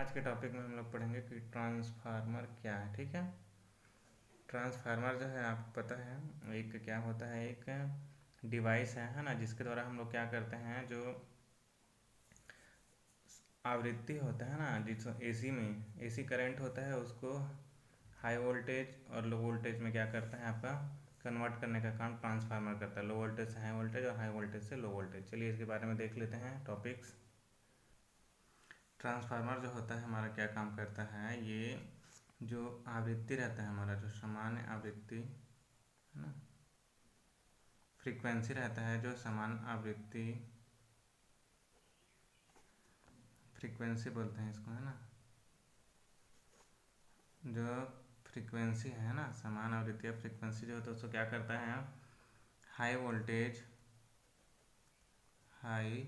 आज के टॉपिक में हम लोग पढ़ेंगे कि ट्रांसफार्मर क्या है। ठीक है, ट्रांसफार्मर जो है आपको पता है एक क्या होता है, एक डिवाइस है ना, जिसके द्वारा हम लोग क्या करते हैं, जो आवृत्ति होता है ना, जिस एसी में एसी करंट होता है उसको हाई वोल्टेज और लो वोल्टेज में क्या करता है, आपका कन्वर्ट करने का काम ट्रांसफार्मर करता है। लो वोल्टेज से हाई वोल्टेज और हाई वोल्टेज से लो वोल्टेज। चलिए इसके बारे में देख लेते हैं टॉपिक्स। ट्रांसफार्मर जो होता है हमारा क्या काम करता है, ये जो आवृत्ति रहता है हमारा, जो सामान्य आवृत्ति है ना, फ्रीक्वेंसी रहता है, जो सामान्य आवृत्ति फ्रीक्वेंसी बोलते हैं इसको, है ना, जो फ्रीक्वेंसी है ना, समान आवृत्ति या फ्रीक्वेंसी जो होता है उसको क्या करता है, high voltage high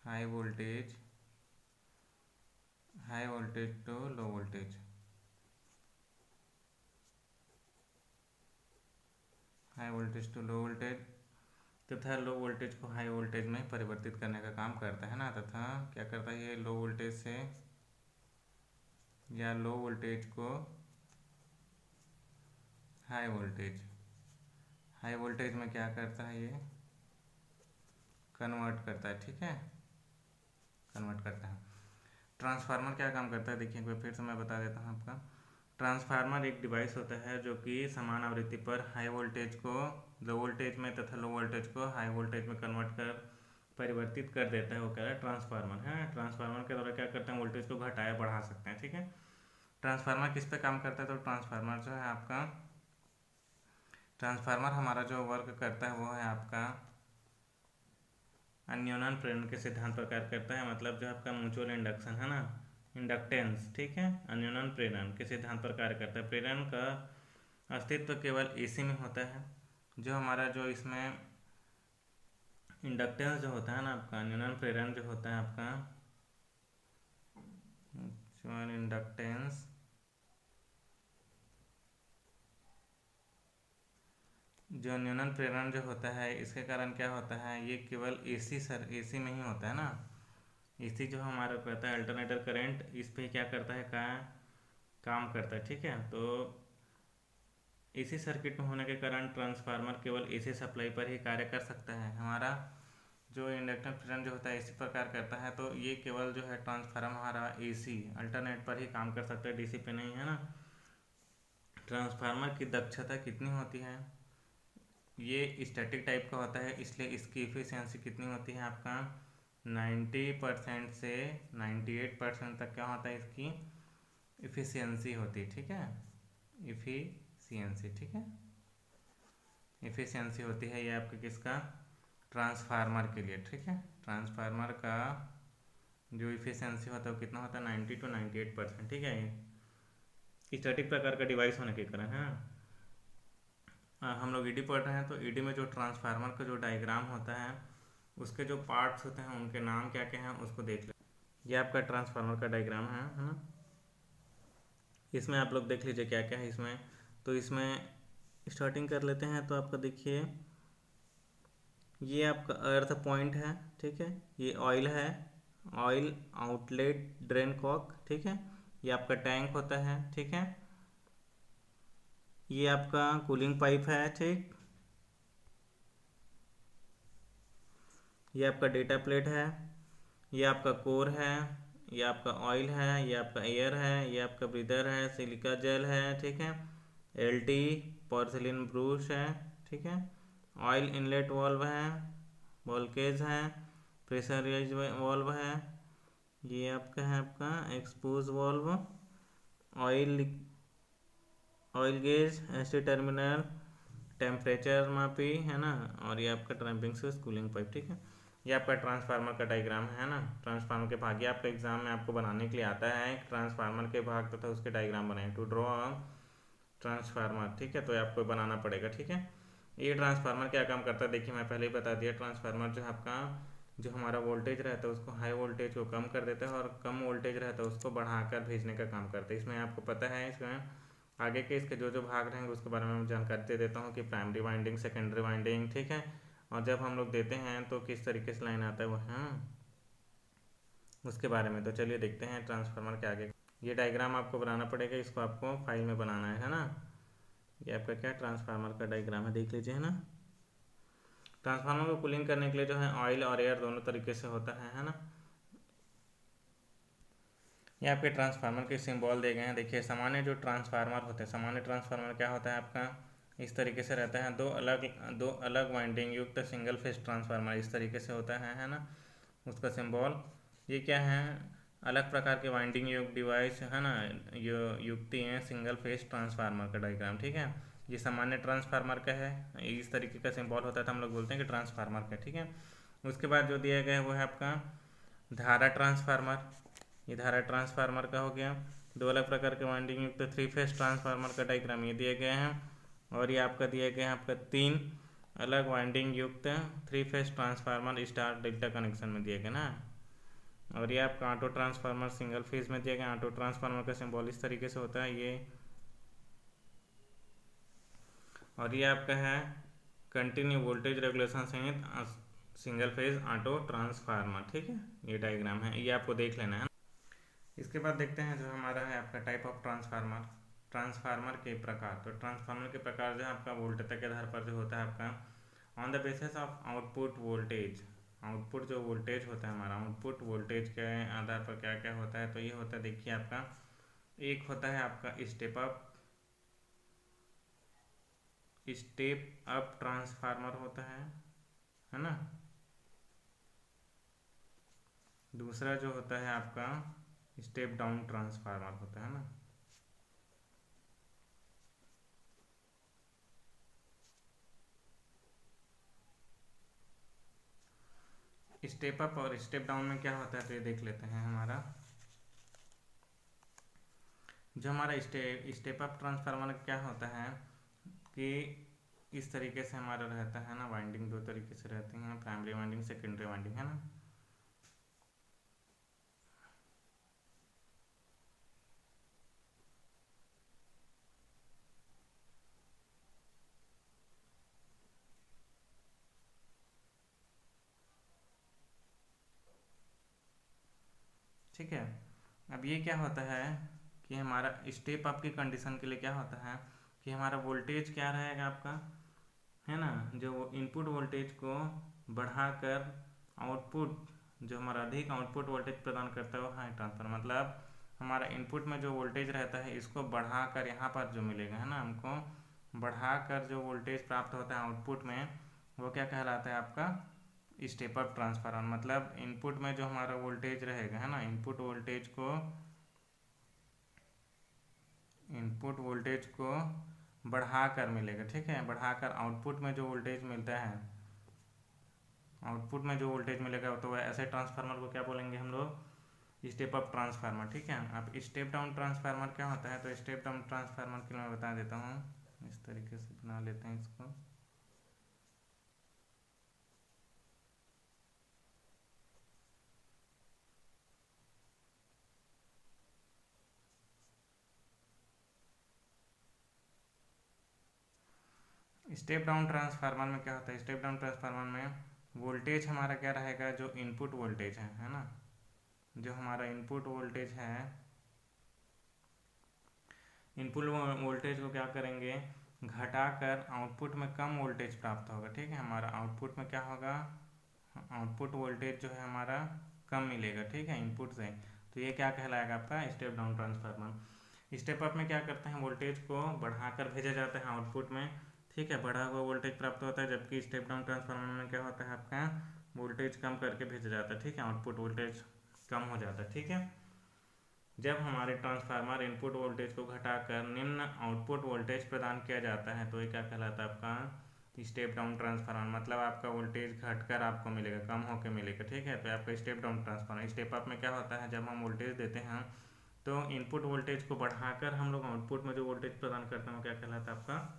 high voltage high voltage to low voltage, high voltage to low voltage तथा लो वोल्टेज को हाई वोल्टेज में परिवर्तित करने का काम करता है ना, तथा क्या करता है ये लो वोल्टेज से या लो वोल्टेज को हाई वोल्टेज में क्या करता है, ये कन्वर्ट करता है। ठीक है, कन्वर्ट करता है। ट्रांसफार्मर क्या काम करता है, देखिए एक बार फिर से मैं बता देता हूँ आपका। ट्रांसफार्मर एक डिवाइस होता है जो कि समान आवृत्ति पर हाई वोल्टेज को लो वोल्टेज में तथा लो वोल्टेज को हाई वोल्टेज में कन्वर्ट कर परिवर्तित कर देता है, वो क्या है, ट्रांसफार्मर है। ट्रांसफार्मर के द्वारा क्या करते हैं, वोल्टेज को घटाया बढ़ा सकते हैं। ठीक है, ट्रांसफार्मर किस पे काम करता है, तो ट्रांसफार्मर जो है आपका, ट्रांसफार्मर हमारा जो वर्क करता है वो है आपका अन्योन्य प्रेरण के सिद्धांत पर कार्य करता है। मतलब जो आपका म्यूचुअल इंडक्शन है ना, इंडक्टेंस, ठीक है, अन्योन्य प्रेरण के सिद्धांत पर कार्य करता है। प्रेरण का अस्तित्व केवल एसी में होता है। जो हमारा जो इसमें इंडक्टेंस जो होता है ना आपका, अन्योन्य प्रेरण जो होता है आपका म्यूचुअल इंडक्टेंस, जो न्यूनन प्रेरण जो होता है, इसके कारण क्या होता है, ये केवल एसी में ही होता है ना। एसी जो हमारा कहता है अल्टरनेटर करंट, इस पे क्या करता है, काम करता है। ठीक है, तो एसी सर्किट में होने के कारण ट्रांसफार्मर केवल एसी सप्लाई पर ही कार्य कर सकता है। हमारा जो इंडक्टर प्रेरण जो होता है एसी पर कार्य करता है, तो ये केवल जो है ट्रांसफार्मर हमारा एसी अल्टरनेट पर ही काम कर सकता है, डीसी पे नहीं, है ना। ट्रांसफार्मर की दक्षता कितनी होती है, ये स्टैटिक टाइप का होता है, इसलिए इसकी इफिशियंसी कितनी होती है आपका 90% से 98% तक क्या होता है, इसकी इफिशियंसी होती है। ठीक है, इफिशियंसी, ठीक है, इफिशियंसी होती है ये आपके किसका, ट्रांसफार्मर के लिए। ठीक है, ट्रांसफार्मर का जो इफिशियंसी होता है वो कितना होता है, 90 to 98%। ठीक है, स्टैटिक प्रकार का डिवाइस होने के कारण है। हम लोग ईडी पढ़ रहे हैं, तो ईडी में जो ट्रांसफार्मर का जो डायग्राम होता है, उसके जो पार्ट्स होते हैं उनके नाम क्या क्या हैं उसको देख ले। ये आपका ट्रांसफार्मर का डायग्राम है ना। इसमें आप लोग देख लीजिए क्या क्या है इसमें। तो इसमें स्टार्टिंग कर लेते हैं, तो आपका देखिए ये आपका अर्थ पॉइंट है। ठीक है, ये ऑयल है, ऑयल आउटलेट ड्रेन कॉक। ठीक है, ये आपका टैंक होता है। ठीक है, ये आपका कूलिंग पाइप है। ठीक, ये आपका डेटा प्लेट है, ये आपका कोर है, ये आपका ऑयल है, ये आपका एयर है, ये आपका ब्रीदर है, सिलिका जेल है। ठीक है, एलटी पोर्सिलिन ब्रूश है। ठीक है, ऑयल इनलेट वाल्व है, वोल्केज है, प्रेशराइज वाल्व है, ये आपका है आपका expose valve, oil oil gauge, ST terminal, temperature मापी, है ना, और ये आपका ट्रैम्पिंग स्विच, कूलिंग पाइप। ठीक है, ये आपका ट्रांसफार्मर का डायग्राम है ना। ट्रांसफार्मर के भाग, ये आपका एग्जाम में आपको बनाने के लिए आता है, ट्रांसफार्मर के भाग तथा उसके डायग्राम बनाए, टू ड्रॉ ट्रांसफार्मर। ठीक है, तो आपको बनाना पड़ेगा। ठीक है, ये ट्रांसफार्मर क्या काम करता है, देखिए मैं पहले ही बता दिया। ट्रांसफार्मर जो है आपका, जो हमारा वोल्टेज रहता है उसको हाई वोल्टेज को कम कर देता है, और कम वोल्टेज रहता है उसको बढ़ाकर भेजने का काम करता है। इसमें आपको पता है, इसमें आगे के इसके जो जो भाग रहेंगे उसके बारे में मैं जानकारी दे देता हूँ कि प्राइमरी वाइंडिंग, सेकेंडरी वाइंडिंग। ठीक है, और जब हम लोग देते हैं तो किस तरीके से लाइन आता है वो, हाँ उसके बारे में। तो चलिए देखते हैं ट्रांसफार्मर के आगे। ये डायग्राम आपको बनाना पड़ेगा, इसको आपको फाइल में बनाना है ना। ये आपका क्या ट्रांसफार्मर का डायग्राम है, देख लीजिए, है ना। ट्रांसफार्मर को कूलिंग करने के लिए जो है ऑयल और एयर दोनों तरीके से होता है ना। ये आपके ट्रांसफार्मर के सिंबल दे गए हैं। देखिए सामान्य जो ट्रांसफार्मर होते हैं, सामान्य ट्रांसफार्मर क्या होता है आपका, इस तरीके से रहता है। दो अलग वाइंडिंग युक्त सिंगल फेज ट्रांसफार्मर इस तरीके से होता है ना। उसका सिंबल ये क्या है, अलग प्रकार के वाइंडिंग युक्त डिवाइस है ना, युक्ति हैं सिंगल फेज ट्रांसफार्मर का डायग्राम, ठीक है। ये सामान्य ट्रांसफार्मर का है, इस तरीके का सिंबल होता है तो हम लोग बोलते हैं कि ट्रांसफार्मर का, ठीक है। उसके बाद जो दिया गया है वो है आपका धारा ट्रांसफार्मर। ये धारा ट्रांसफार्मर का हो गया। दो अलग प्रकार के वाइंडिंग युक्त थ्री फेज ट्रांसफार्मर का डायग्राम ये दिए गए हैं। और ये आपका दिया गया है आपका तीन अलग वाइंडिंग युक्त three phase transformer star delta connection में दिए गए ना। और ये आपका ऑटो ट्रांसफार्मर सिंगल फेज में दिया गया। ऑटो ट्रांसफार्मर का सिंबल इस तरीके से होता है ये। और ये आपका है कंटिन्यू वोल्टेज रेगुलेशन सहित सिंगल फेज ऑटो ट्रांसफार्मर, ठीक है। ये डायग्राम है, ये आपको देख लेना है। इसके बाद देखते हैं जो हमारा है आपका टाइप ऑफ ट्रांसफार्मर, ट्रांसफार्मर के प्रकार। तो ट्रांसफार्मर के प्रकार जो है आपका वोल्टेज के आधार पर जो होता है आपका on the basis of output voltage. Output जो वोल्टेज होता है हमारा, आउटपुट वोल्टेज के आधार पर क्या क्या होता है, तो ये होता है देखिए आपका, एक होता है आपका स्टेप अप ट्रांसफार्मर होता है ना। दूसरा जो होता है आपका स्टेप डाउन ट्रांसफार्मर होता है ना। स्टेप अप और स्टेप डाउन में क्या होता है तो ये देख लेते हैं। हमारा जो हमारा स्टेप अप ट्रांसफार्मर क्या होता है कि इस तरीके से हमारा रहता है ना, वाइंडिंग दो तरीके से रहती हैं, प्राइमरी वाइंडिंग सेकेंडरी वाइंडिंग, है ना। ठीक है। अब ये क्या होता है कि हमारा स्टेप अप की कंडीशन के लिए क्या होता है कि हमारा वोल्टेज क्या रहेगा आपका, है ना, जो इनपुट वोल्टेज को बढ़ाकर आउटपुट, जो हमारा अधिक आउटपुट वोल्टेज प्रदान करता है वो हाई ट्रांसफर, मतलब हमारा इनपुट में जो वोल्टेज रहता है इसको बढ़ाकर यहाँ पर जो मिलेगा है ना, हमको बढ़ाकर जो वोल्टेज प्राप्त होता है आउटपुट में, वो क्या कहलाता है आपका स्टेप अप ट्रांसफार्मर। मतलब इनपुट में जो हमारा वोल्टेज रहेगा है ना, इनपुट वोल्टेज को बढ़ाकर मिलेगा, ठीक है। बढ़ाकर आउटपुट में जो वोल्टेज मिलता है, आउटपुट में जो वोल्टेज मिलेगा तो ऐसे ट्रांसफार्मर को क्या बोलेंगे हम लोग, स्टेप अप ट्रांसफार्मर, ठीक है। अब स्टेप डाउन ट्रांसफार्मर क्या होता है, तो स्टेप डाउन ट्रांसफार्मर के लिए मैं बता देता हूँ। इस तरीके से बना लेते हैं इसको। स्टेप डाउन ट्रांसफार्मर में क्या होता है, स्टेप डाउन ट्रांसफार्मर में वोल्टेज हमारा क्या रहेगा, जो इनपुट वोल्टेज है ना, जो हमारा इनपुट वोल्टेज है, इनपुट वोल्टेज को क्या करेंगे, घटाकर आउटपुट में कम वोल्टेज प्राप्त होगा, ठीक है। हमारा आउटपुट में क्या होगा, आउटपुट वोल्टेज जो है हमारा कम मिलेगा, ठीक है, इनपुट से। तो ये क्या कहलाएगा आपका step down transformer. Step up में क्या करते हैं, वोल्टेज को बढ़ाकर भेजा जाता है आउटपुट में, ठीक है, बढ़ा हुआ वोल्टेज प्राप्त होता है। जबकि स्टेप डाउन ट्रांसफार्मर में क्या होता है आपका वोल्टेज कम करके भेजा जाता है, ठीक है, आउटपुट वोल्टेज कम हो जाता है, ठीक है। जब हमारे ट्रांसफार्मर इनपुट वोल्टेज को घटाकर निम्न आउटपुट वोल्टेज प्रदान किया जाता है तो ये क्या कहलाता है आपका स्टेप डाउन ट्रांसफार्मर। मतलब आपका वोल्टेज घटकर आपको मिलेगा, कम होकर मिलेगा, ठीक है। तो आपका step down transformer. Step up में क्या होता है, जब हम वोल्टेज देते हैं तो इनपुट वोल्टेज को बढ़ाकर हम लोग आउटपुट में जो वोल्टेज प्रदान करते हैं वो क्या कहलाता है आपका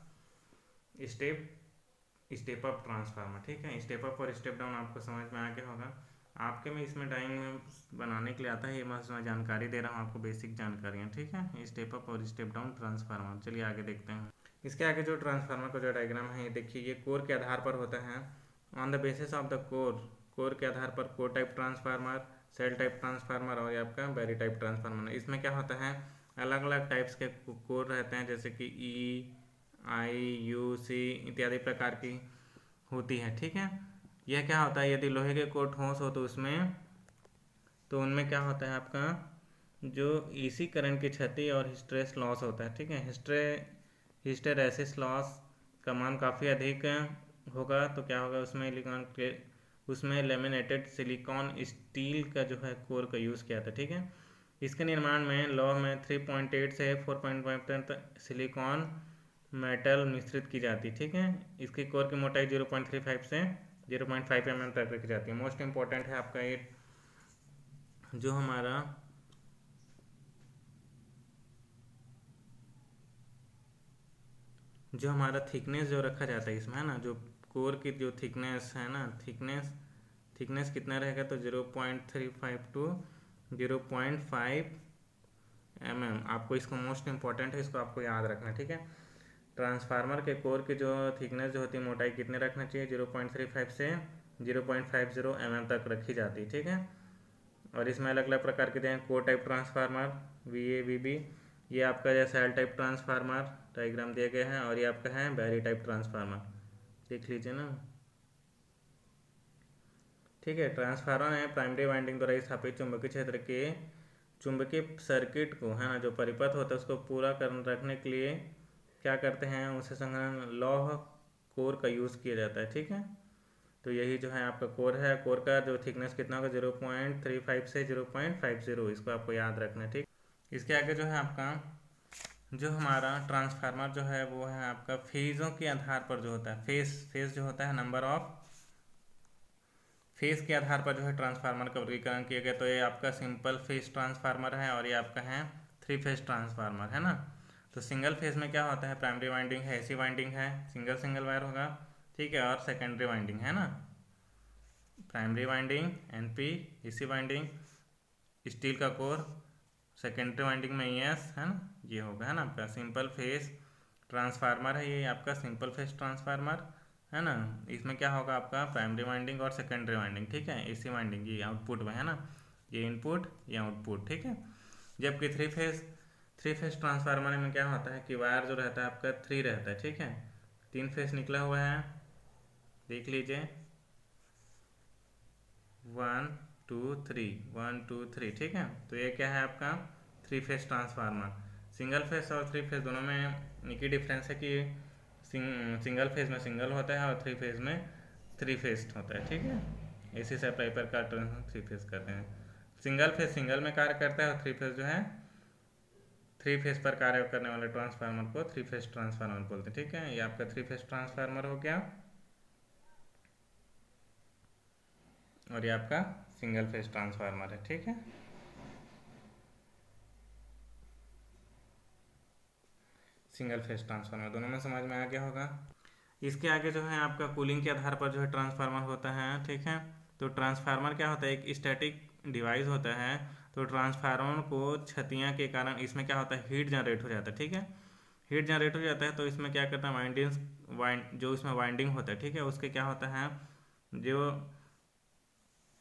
स्टेप अप ट्रांसफार्मर, ठीक है। स्टेप अप और स्टेप डाउन आपको समझ में आ गया होगा। आपके में इसमें डायग्राम बनाने के लिए आता है, ये मैं उसमें जानकारी दे रहा हूँ आपको, बेसिक जानकारियाँ, ठीक है। स्टेप अप और स्टेप डाउन ट्रांसफार्मर। चलिए आगे देखते हैं। इसके आगे जो ट्रांसफार्मर का जो डायग्राम है ये देखिए, ये कोर के आधार पर होता है। On the basis of the core, core के आधार पर core type transformer, cell type transformer और ये आपका बैरी टाइप ट्रांसफार्मर। इसमें क्या होता है, अलग अलग टाइप्स के कोर रहते हैं, जैसे कि ई, आई, यू, सी इत्यादि प्रकार की होती है। ठीक है, यह क्या होता है, यदि लोहे के कोर ठोस हो तो उसमें, तो उनमें क्या होता है आपका जो इसी करंट की क्षति और हिस्टेरेसिस लॉस होता है। ठीक है, हिस्टेरेसिस लॉस का मान काफ़ी अधिक होगा तो क्या होगा, उसमें लेमिनेटेड सिलिकॉन स्टील का जो है कोर का यूज़ किया था। ठीक है, इसके निर्माण में लौह में 3.8 से 4.5 तक सिलिकॉन मेटल मिश्रित की जाती। ठीक है, इसकी कोर की मोटाई 0.35 से 0.5 mm तक रखी जाती है। मोस्ट इम्पॉर्टेंट है आपका ये जो हमारा थिकनेस जो रखा जाता है इसमें, है ना, जो कोर की जो थिकनेस है ना, थिकनेस कितना रहेगा, तो 0.35 टू 0.5 mm। आपको इसको मोस्ट इम्पॉर्टेंट है, इसको आपको याद रखना है। ठीक है, ट्रांसफार्मर के कोर की जो थिकनेस जो होती है, मोटाई कितने रखना चाहिए, 0.35 से 0.50 mm तक रखी जाती है। ठीक है, और इसमें अलग अलग प्रकार के हैं, core type transformer VA VB, ये आपका जैसे सेल टाइप ट्रांसफार्मर डायग्राम दिया गया है, और ये आपका है बैरी टाइप ट्रांसफार्मर, देख लीजिए ना। ठीक है, ट्रांसफार्मर में प्राइमरी वाइंडिंग द्वारा स्थापित चुंबकीय क्षेत्र के चुंबकीय सर्किट को, है ना, जो परिपथ होता है उसको पूरा कर रखने के लिए क्या करते हैं, उसे संग्रहण लौह कोर का यूज़ किया जाता है। ठीक है, तो यही जो है आपका कोर है, कोर का जो थिकनेस कितना होगा, 0.35 से 0.50, इसको आपको याद रखना है। ठीक, इसके आगे जो है आपका जो हमारा ट्रांसफार्मर जो है वो है आपका फेज़ों के आधार पर जो होता है, फेज जो होता है, नंबर ऑफ फेज के आधार पर जो है ट्रांसफार्मर का वर्गीकरण किया गया। तो ये आपका सिंपल फेज ट्रांसफार्मर है और ये आपका है 3 फेज ट्रांसफार्मर, है ना। तो सिंगल फेज में क्या होता है, प्राइमरी वाइंडिंग है, एसी वाइंडिंग है, सिंगल वायर होगा। ठीक है, और सेकेंडरी वाइंडिंग है ना, primary winding NP, AC winding steel का कोर, सेकेंडरी वाइंडिंग में ES, है ना, ये होगा, है ना, आपका सिंपल फेज ट्रांसफार्मर है ये आपका सिंपल फेज ट्रांसफार्मर, है ना। इसमें क्या होगा आपका प्राइमरी वाइंडिंग और सेकेंडरी वाइंडिंग। ठीक है, एसी वाइंडिंग ये आउटपुट में, है ना, ये इनपुट ये आउटपुट। ठीक है, जबकि थ्री फेज ट्रांसफार्मर में क्या होता है कि वायर जो रहता है आपका 3 रहता है। ठीक है, 3 फेज निकला हुआ है, देख लीजिए 1 2 3 1 2 3। ठीक है, तो ये क्या है आपका 3 फेज ट्रांसफार्मर। सिंगल फेज और 3 फेज दोनों में एक ही डिफरेंस है कि सिंगल फेज में सिंगल होता है और 3 फेज में 3 फेज होता है। ठीक है, एसी सप्लाई पर का 3 फेज करते हैं। सिंगल फेज सिंगल में कार्य करता है और 3 फेज जो है 3 फेज पर कार्य करने वाले ट्रांसफार्मर को 3 फेज ट्रांसफार्मर बोलते हैं। ठीक है, ये आपका 3 फेज ट्रांसफार्मर हो गया और ये आपका सिंगल फेज ट्रांसफार्मर है। ठीक है, सिंगल फेज ट्रांसफार्मर दोनों में समझ में आ गया होगा। इसके आगे जो है आपका कूलिंग के आधार पर जो है ट्रांसफार्मर होता है। ठीक है, तो ट्रांसफार्मर क्या होता है, एक स्टैटिक डिवाइस होता है। तो ट्रांसफार्मर को क्षतियाँ के कारण इसमें क्या होता है, हीट जनरेट हो जाता है। ठीक है, हीट जनरेट हो जाता है तो इसमें क्या करता है, जो इसमें वाइंडिंग होता है, ठीक है, उसके क्या होता है, जो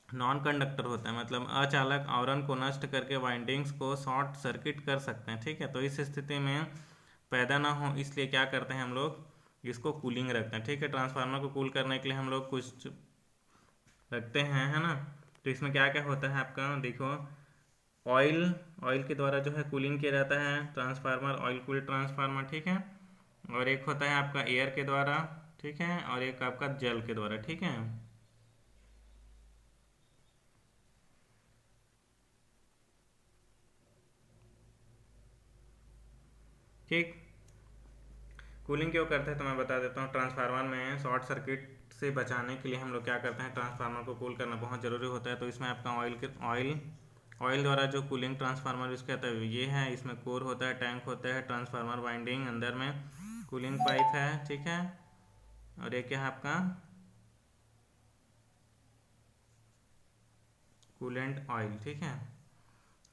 नॉन कंडक्टर होता है, मतलब अचालक आवरण को नष्ट करके वाइंडिंग्स को शॉर्ट सर्किट कर सकते हैं। ठीक है, तो इस स्थिति में पैदा ना हो इसलिए क्या करते हैं हम लोग, इसको कूलिंग रखते हैं। ठीक है, ट्रांसफार्मर को कूल करने के लिए हम लोग कुछ रखते हैं, है ना। तो इसमें क्या क्या होता है आपका, देखो ऑयल के द्वारा जो है कूलिंग किया जाता है ट्रांसफार्मर, ऑयल कूल ट्रांसफार्मर। ठीक है, और एक होता है आपका एयर के द्वारा। ठीक है, और एक आपका जल के द्वारा। ठीक है, ठीक, कूलिंग क्यों करते हैं तो मैं बता देता हूँ। ट्रांसफार्मर में शॉर्ट सर्किट से बचाने के लिए हम लोग क्या करते हैं, ट्रांसफार्मर को कूल करना बहुत ज़रूरी होता है। तो इसमें आपका ऑयल द्वारा जो कूलिंग ट्रांसफार्मर यूज़ करता है ये है। इसमें कोर होता है, टैंक होता है, ट्रांसफार्मर वाइंडिंग, अंदर में कूलिंग पाइप है। ठीक है, और ये क्या है आपका कूलेंट ऑयल। ठीक है,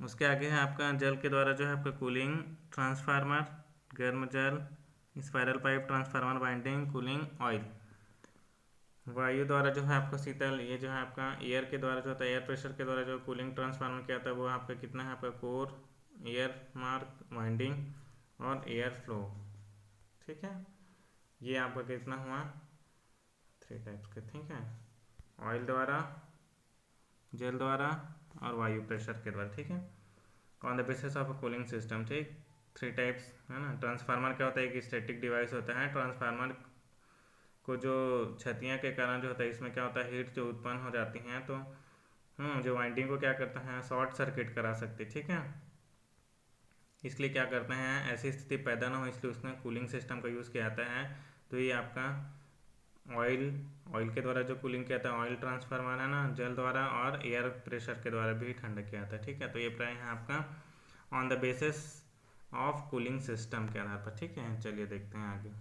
उसके आगे है आपका जल के द्वारा जो है आपका कूलिंग ट्रांसफार्मर, गर्म जल, spiral pipe, transformer winding, cooling oil. वायु द्वारा जो है आपका शीतल, ये जो है आपका एयर के द्वारा जो होता है, एयर प्रेशर के द्वारा जो कूलिंग ट्रांसफार्मर क्या होता है वो आपका कितना है आपका कोर, एयर मार्क, वाइंडिंग और एयर फ्लो। ठीक है, ये आपका कितना हुआ 3 टाइप्स के। ठीक है, ऑयल द्वारा, जल द्वारा और वायु प्रेशर के द्वारा। ठीक है, on the basis of a cooling system. ठीक, 3 टाइप्स है ना। ट्रांसफार्मर क्या होता है, एक स्टैटिक डिवाइस होता है। ट्रांसफार्मर को जो क्षतियाँ के कारण जो होता है, इसमें क्या होता है हीट जो उत्पन्न हो जाती हैं, तो जो वाइंडिंग को क्या करता है शॉर्ट सर्किट करा सकते। ठीक है, इसलिए क्या करते हैं ऐसी स्थिति पैदा ना हो, इसलिए उसमें कूलिंग सिस्टम का यूज़ किया जाता है। तो ये आपका ऑयल के द्वारा जो कूलिंग किया जाता है ऑयल ट्रांसफार्मर है ना, जल द्वारा और एयर प्रेशर के द्वारा भी ठंडा किया जाता है। ठीक है, तो ये प्राय है आपका on the basis of cooling system के आधार पर। ठीक है, चलिए देखते हैं आगे।